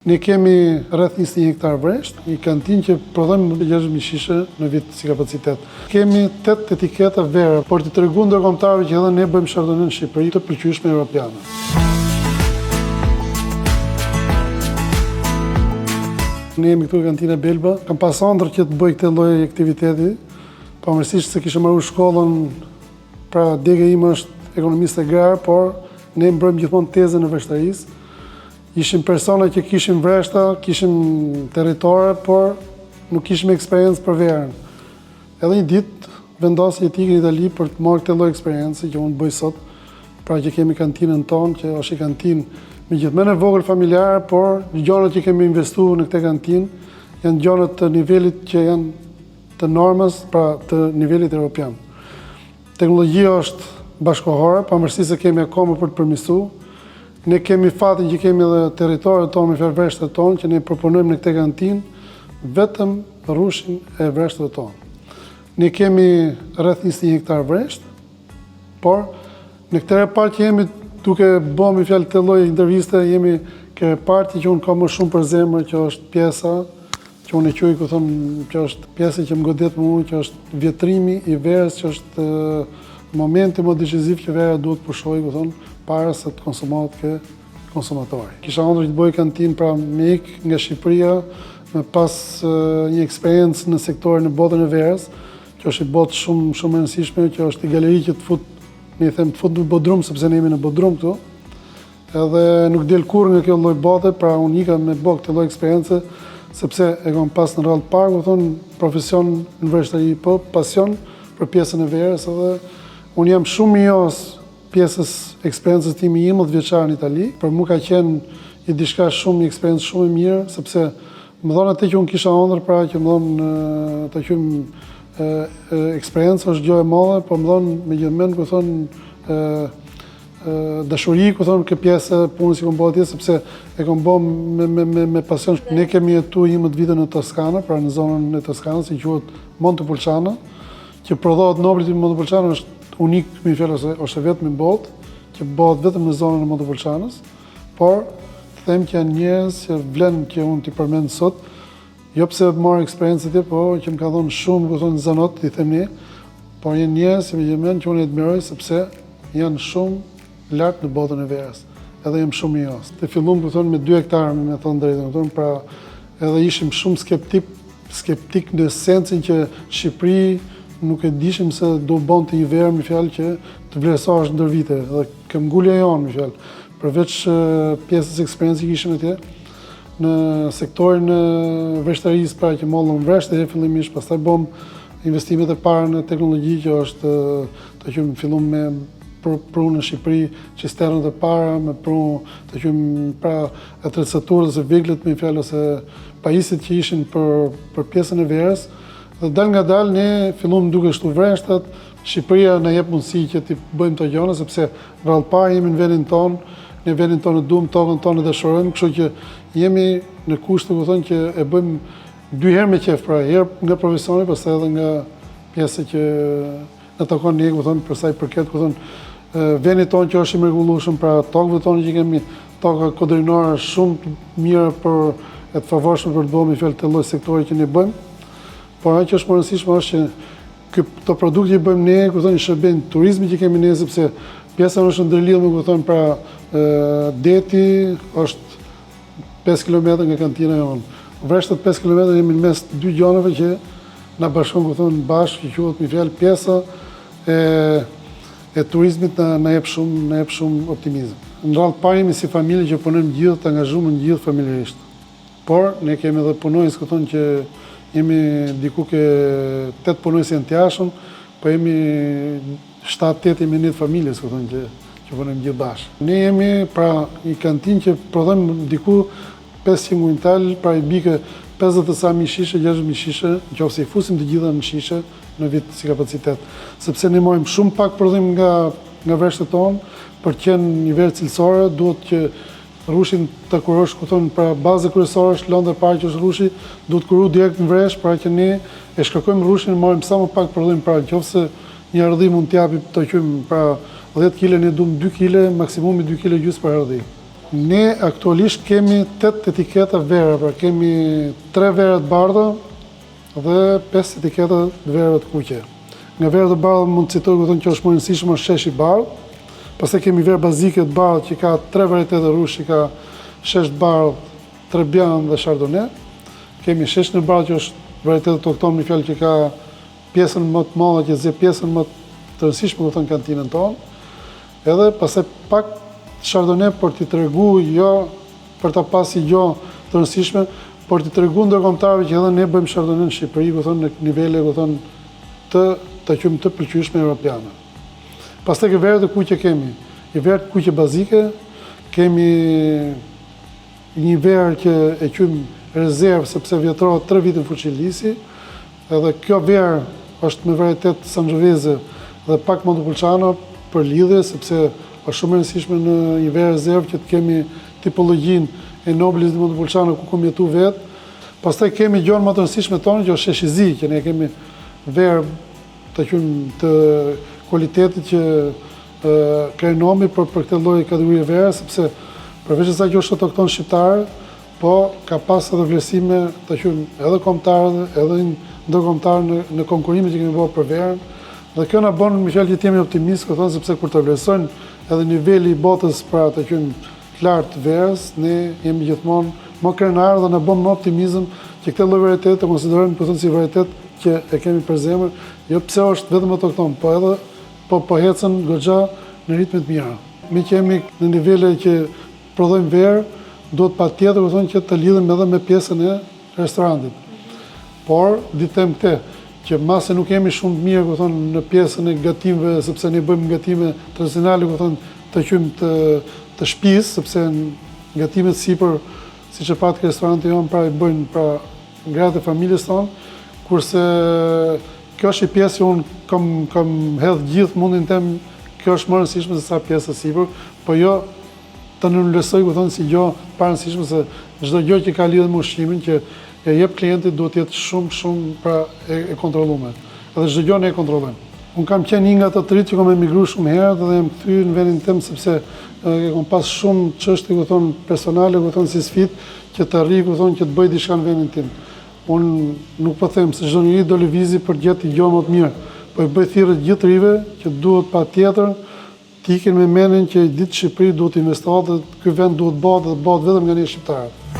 Ne kemi rreth 21 hektar vresht, një kantinë që prodhojmë 6.000 shishe në vit si kapacitet. Kemi 8 etiketa vera, por të treguar ndërkombëtarëve që edhe ne bëjmë Chardonnay në Shqipëri të pëlqyeshme europiane. Ne jemi këtu në kantinë Belba, kam pas ëndër që të bëj këtë lloj aktiviteti, pavarësisht se kishte marrë shkollën, pra dega ime është ekonomiste agrar, por ne mbrojmë gjithmonë tezën e vreshtarisë. Ishim persona që kishim vreshta, kishim territore, por nuk kishim eksperiencë për verën. Edhe një ditë vendosi që t'ikë në Itali për të marrë këtë lloj eksperiencë që unë bëj sot, pra që kemi kantinën tonë, që është një kantinë me gjithmonë e vogël familjare, por gjonat që kemi investuar në këtë kantinë janë gjonat të nivelit që janë të normës, pra të nivelit evropian. Teknologjia është bashkëkohore, pavarësisht se kemi akoma për të përmirësuar. Ne kemi fatin që kemi edhe territoret tonë me vreshtat tonë që ne proponojmë në këtë kantinë vetëm rrushin e vreshtave tonë. Ne kemi rreth 21 hektar vresht, por në këtë repart që jemi duke bërë me fjalë të lloj interviste, jemi ke reparti që unë kam më shumë për zemër, që është pjesa që unë e quaj, ku thon, që është pjesa që më godet mua, që është vjetrimi i verës, që është momenti më decisiv që vera duhet pushojë, ku thon, para se të konsumohet ke konsumatori. Kisha ëndër që të bëj kantinë pra me ik nga Shqipëria, me pas një eksperiencë në sektorin e botën e verës, që është i botë shumë e rëndësishme, që është i galeri që të fut, ne i them të fut në Bodrum, sepse ne jemi në Bodrum këtu. Edhe nuk del kurrë nga kjo lloj bote, pra unë ika me bë këtë lloj eksperiencë, sepse e kam pas në radhë parë, do thon, profesion në vreshtari, po pasion për pjesën e verës, edhe unë jam shumë mirës pjesës eksperiencës time 11 vjeçare në Itali, për mua ka qenë një diçka shumë, një eksperiencë shumë e mirë, sepse më dhonë atë që unë kisha ëndër, pra që më dhonë të qymë eksperiencë është gjë e madhe, por më dhonë me gjithmonë, ku thonë, dashuri, ku thonë, këtë pjesë punës që kom bëhet atje, sepse e kom bë me pasion. Ne kemi jetu 11 vite në Toskana, pra në zonën e Toskanës, që quhet Montepulciano, që prodhohet noblit i Montepulciano është unik, me fjallë, është vetëm në botë, që bëhet vetëm në zonën e Montepulcianës, por të them që janë njerëz që vlen që unë t'i përmend sot, jo pse marr eksperiencë atje, po që më ka dhënë shumë, ku thonë zanot, i them ne, por janë njerëz që më që unë e admiroj sepse janë shumë lart në botën e verës. Edhe jam shumë mirës. Të fillum, ku thonë, me 2 hektarë, me thonë drejtën, pra edhe ishim shumë skeptik në esencën që Shqipëri nuk e dishim se do bënte një verë, me fjalë që të vlerësohesh ndër vite, dhe këm ngulja jonë, me fjalë, përveç pjesës eksperiencë që kishim atje, në sektorin e vreshtarisë, pra që mollëm vreshtë e fillimisht, pastaj bëm investimet e para në teknologji, që është të qymë fillum me prunë në Shqipëri, qisternët e para, me prunë të qymë pra atrecaturës e viglet, me fjalë, ose pajisit që ishin për pjesën e verës. Dhe dal nga dal ne fillum duke shtu vreshtat, Shqipëria na jep mundësi që t'i bëjmë të gjona, sepse rrallë parë jemi në vendin tonë, në vendin tonë duam tokën tonë dhe shërojmë, kështu që jemi në kushte, ku thonë, që e bëjmë 2 herë me qef, pra herë nga profesioni, pastaj edhe nga pjesë që na takon ne, ku thonë, për sa i përket, ku thonë, vendin tonë që është i mrekullueshëm, pra tokëve tonë që kemi toka kodrinore shumë mira për e të favorshme për të bëmë i fjalë të lloj sektori që ne bëjmë. Por ajo që është më rëndësishme është që këto produkte që bëjmë ne, ku thonë, shërben turizmi që kemi ne, sepse pjesa është ndërlidhur, ku thonë, pra deti është 5 km nga kantina jonë. Vreshtat 5 km jemi në mes 2 gjonave që na bashkon, ku thonë, bashkë, që quhet me fjalë pjesa e turizmit na jep shumë optimizëm. Në radhë parë jemi si familje që punojmë gjithë, të angazhuar gjithë familjarisht. Por ne kemi edhe punonjës, ku thonë, që jemi diku ke 8 punonjës janë të jashtëm, po jemi 7-8 jemi një familjes, ku thonë, që punojmë gjithë bashkë. Ne jemi pra një kantinë që prodhojmë diku 500 kuintal, pra i bike 50 sa mijë shishe, 60.000 shishe, nëse i fusim të gjitha në shishe në vit si kapacitet. Sepse ne marrim shumë pak prodhim nga vreshtet tonë, për të qenë një verë cilësore, duhet që rrushin të kurosh, ku thonë, pra baza kryesore është lëndë e parë që është rrushi, duhet kuru direkt në vresh, pra që ne e shkakojmë rrushin, marrim sa më pak prodhim, pra nëse një ardhi mund t'japi të qymë, pra 10 kg, ne duam 2 kg, maksimumi 2 kg gjysmë për ardhi. Ne aktualisht kemi 8 etiketa vere, pra kemi 3 vere të bardha dhe 5 etiketa të vereve të kuqe. Nga verë të bardha mund të citoj që është më rëndësishëm është sheshi i bardhë, pastaj kemi verë bazike të bardhë që ka 3 varietete rrushi, ka shesh të bardhë, Trebbian dhe Chardonnay. Kemi sheshin e bardhë që është varietet autokton, një fjalë që ka pjesën më të madhe që zë pjesën më të rëndësishme në kantinën tonë. Edhe pastaj pak Chardonnay për t'i tregu jo për ta pasi jo të rëndësishme, por t'i tregu ndërkombëtarëve që edhe ne bëjmë Chardonnay në Shqipëri, në nivele të qymë të pëlqyeshme europiane. Pastaj ke verët e kuqe kemi, i verët kuqe bazike, kemi një verë që e qymë rezervë sepse vjetrohet 3 vite në fuqilisi, edhe kjo verë është me varietet Sangiovese dhe pak Montepulciano për lidhje, sepse është shumë e rëndësishme në një verë rezervë që të kemi tipologjinë e Noblis dhe Montepulciano ku kom jetu vetë. Pastaj kemi gjonë më të rëndësishme tonë që është Sheshi Zi, që ne kemi verë të qymë të kualitetit që ka nomi për këtë lloj kategorie verë, sepse përveç asaj që është autokton shqiptar, po ka pas edhe vlerësime të qymë edhe kombëtare edhe ndërkombëtar në konkurimet që kemi bërë për verën. Dhe kjo na bën më që jemi optimist, sepse kur të vlerësojnë edhe niveli i botës pra të qymë të lartë të verës, ne jemi gjithmonë më krenarë dhe na bën më optimizëm që këtë lloj varietet të konsiderojmë si varietet që e kemi për zemër, jo pse është vetëm autokton, po edhe po hecën goxha në ritme të mira. Me që jemi në nivele që prodhojmë verë, duhet patjetër që të lidhem edhe me pjesën e restorantit. Por ditë them këtë, që mase nuk jemi shumë të mirë në pjesën e gatimeve, sepse ne bëjmë gatime tradicionale të qymë të shtëpisë, sepse gatimet sipër, siç e patë restoranti jonë, pra i bëjnë pra gratë e familjes tonë, kurse kjo është një pjesë që unë kam hedhë gjithë mundin tem, kjo është më rëndësishme se sa pjesë e sipër, po jo të nënvlerësoj si gjë pa rëndësishme, se çdo gjë që ka lidhje me ushqimin që e jep klientit duhet të jetë shumë pra e kontrolluar. Edhe çdo gjë ne e kontrollojmë. Unë kam qenë një nga ato të rinjt që kam emigruar shumë herë dhe jam kthyer në vendin tim sepse kam pas shumë çështje personale, si sfidë që të arrij që të bëj diçka në vendin tim. Unë nuk po them se çdo njeri do lëvizi për të gjetur gjë më të mirë, po i bëj thirrje gjithë rive që duhet patjetër të ikin me mendjen që ditë Shqipëri duhet investohet dhe ky vend duhet bëhet vetëm nga ne shqiptarët.